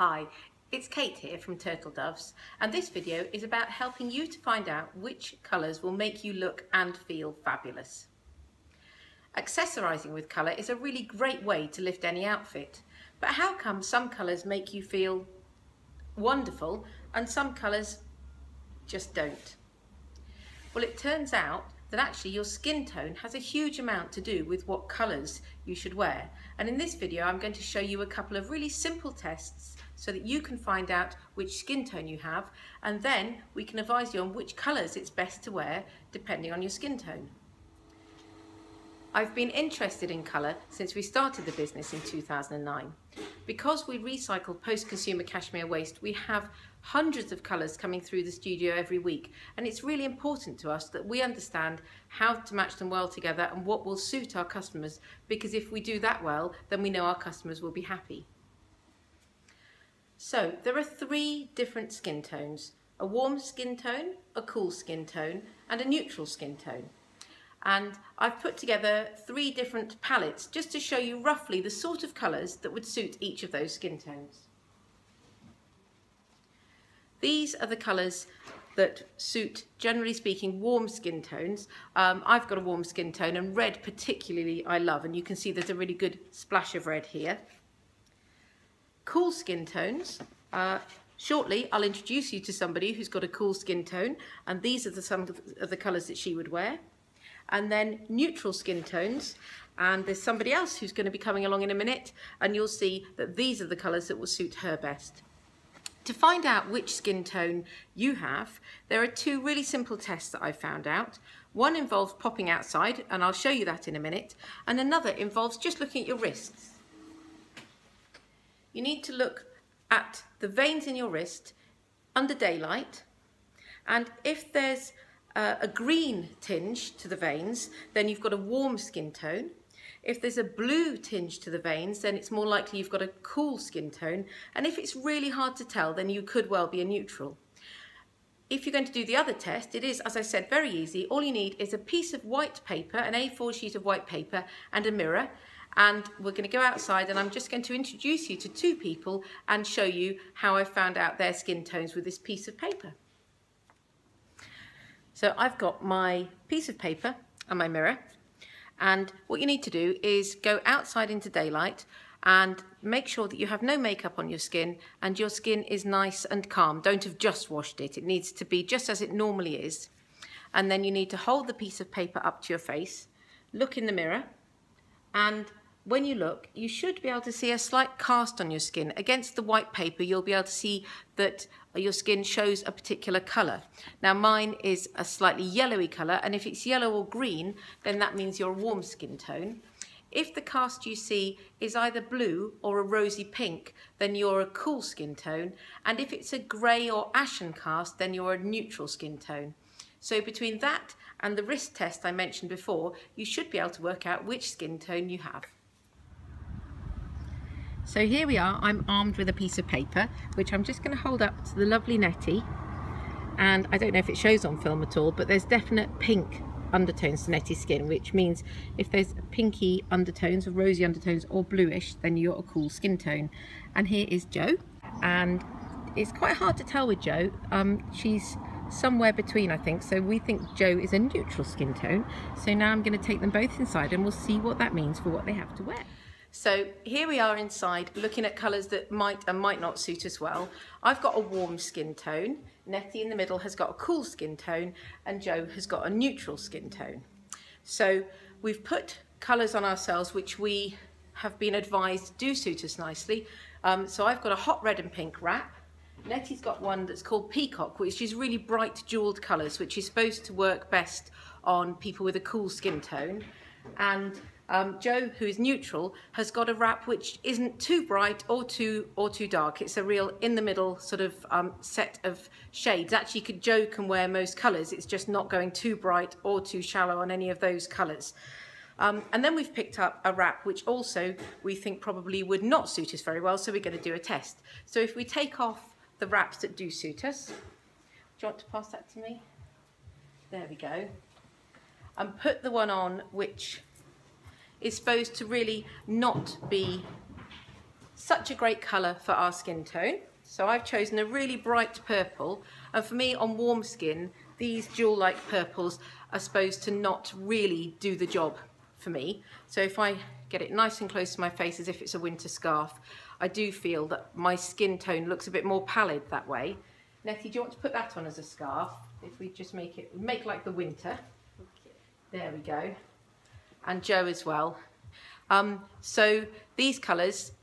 Hi, it's Kate here from Turtle Doves, and this video is about helping you to find out which colours will make you look and feel fabulous. Accessorising with colour is a really great way to lift any outfit, but how come some colours make you feel wonderful and some colours just don't? Well, it turns out that actually your skin tone has a huge amount to do with what colours you should wear. And in this video, I'm going to show you a couple of really simple tests so that you can find out which skin tone you have, and then we can advise you on which colours it's best to wear depending on your skin tone. I've been interested in colour since we started the business in 2009. Because we recycle post-consumer cashmere waste, we have hundreds of colours coming through the studio every week, and it's really important to us that we understand how to match them well together and what will suit our customers, because if we do that well, then we know our customers will be happy. So there are three different skin tones: a warm skin tone, a cool skin tone, and a neutral skin tone. And I've put together three different palettes just to show you roughly the sort of colours that would suit each of those skin tones. These are the colours that suit, generally speaking, warm skin tones. I've got a warm skin tone, and red particularly I love, and you can see there's a really good splash of red here. Cool skin tones. Shortly I'll introduce you to somebody who's got a cool skin tone, and these are some of the colours that she would wear. And then neutral skin tones, and there's somebody else who's going to be coming along in a minute, and you'll see that these are the colours that will suit her best. To find out which skin tone you have, there are two really simple tests that I found out. One involves popping outside, and I'll show you that in a minute, and another involves just looking at your wrists. You need to look at the veins in your wrist under daylight, and if there's a green tinge to the veins, then you've got a warm skin tone. If there's a blue tinge to the veins, then it's more likely you've got a cool skin tone. And if it's really hard to tell, then you could well be a neutral. If you're going to do the other test, it is, as I said, very easy. All you need is a piece of white paper, an A4 sheet of white paper, and a mirror. And we're going to go outside, and I'm just going to introduce you to two people and show you how I found out their skin tones with this piece of paper. So I've got my piece of paper and my mirror, and what you need to do is go outside into daylight and make sure that you have no makeup on your skin and your skin is nice and calm. Don't have just washed it. It needs to be just as it normally is. And then you need to hold the piece of paper up to your face, look in the mirror, and when you look, you should be able to see a slight cast on your skin. Against the white paper, you'll be able to see that your skin shows a particular colour. Now mine is a slightly yellowy colour, and if it's yellow or green, then that means you're a warm skin tone. If the cast you see is either blue or a rosy pink, then you're a cool skin tone. And if it's a grey or ashen cast, then you're a neutral skin tone. So between that and the wrist test I mentioned before, you should be able to work out which skin tone you have. So here we are, I'm armed with a piece of paper, which I'm just going to hold up to the lovely Nettie. And I don't know if it shows on film at all, but there's definite pink undertones to Nettie's skin, which means if there's pinky undertones or rosy undertones or bluish, then you're a cool skin tone. And here is Jo, and it's quite hard to tell with Jo. She's somewhere between, I think, so we think Jo is a neutral skin tone. So now I'm going to take them both inside and we'll see what that means for what they have to wear. So here we are inside looking at colours that might and might not suit us well. I've got a warm skin tone, Nettie in the middle has got a cool skin tone, and Jo has got a neutral skin tone. So we've put colours on ourselves which we have been advised do suit us nicely. So I've got a hot red and pink wrap. Nettie's got one that's called Peacock, which is really bright jewelled colours, which is supposed to work best on people with a cool skin tone. And Jo, who is neutral, has got a wrap which isn't too bright or too dark. It's a real in the middle sort of set of shades. Actually, Jo can wear most colours. It's just not going too bright or too shallow on any of those colours. And then we've picked up a wrap which also we think probably would not suit us very well, so we're going to do a test. So if we take off the wraps that do suit us, do you want to pass that to me? There we go. And put the one on which is supposed to really not be such a great colour for our skin tone. So I've chosen a really bright purple, and for me on warm skin, these jewel-like purples are supposed to not really do the job for me. So if I get it nice and close to my face as if it's a winter scarf, I do feel that my skin tone looks a bit more pallid that way. Nettie, do you want to put that on as a scarf? If we just make like the winter. Okay. There we go. And Joe as well. So these colours,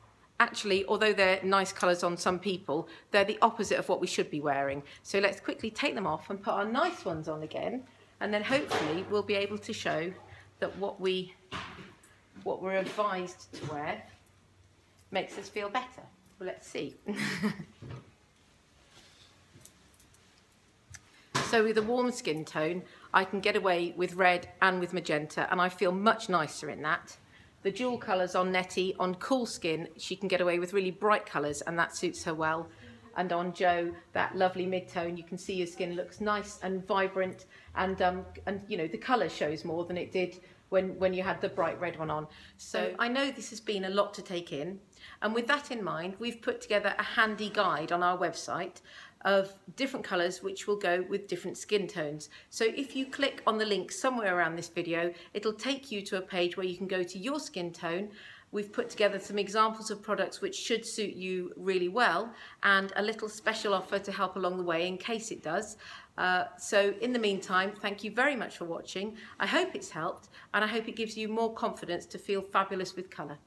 actually, although they're nice colours on some people, they're the opposite of what we should be wearing. So let's quickly take them off and put our nice ones on again, and then hopefully we'll be able to show that what we're advised to wear makes us feel better. Well, let's see. So with a warm skin tone, I can get away with red and with magenta, and I feel much nicer in that. The jewel colours on Nettie, on cool skin, she can get away with really bright colours, and that suits her well. And on Joe, that lovely mid-tone, you can see your skin looks nice and vibrant, and you know, the colour shows more than it did when you had the bright red one on. So I know this has been a lot to take in, and with that in mind, we've put together a handy guide on our website of different colours which will go with different skin tones. So if you click on the link somewhere around this video, it'll take you to a page where you can go to your skin tone. We've put together some examples of products which should suit you really well, and a little special offer to help along the way in case it does. So in the meantime, thank you very much for watching. I hope it's helped, and I hope it gives you more confidence to feel fabulous with colour.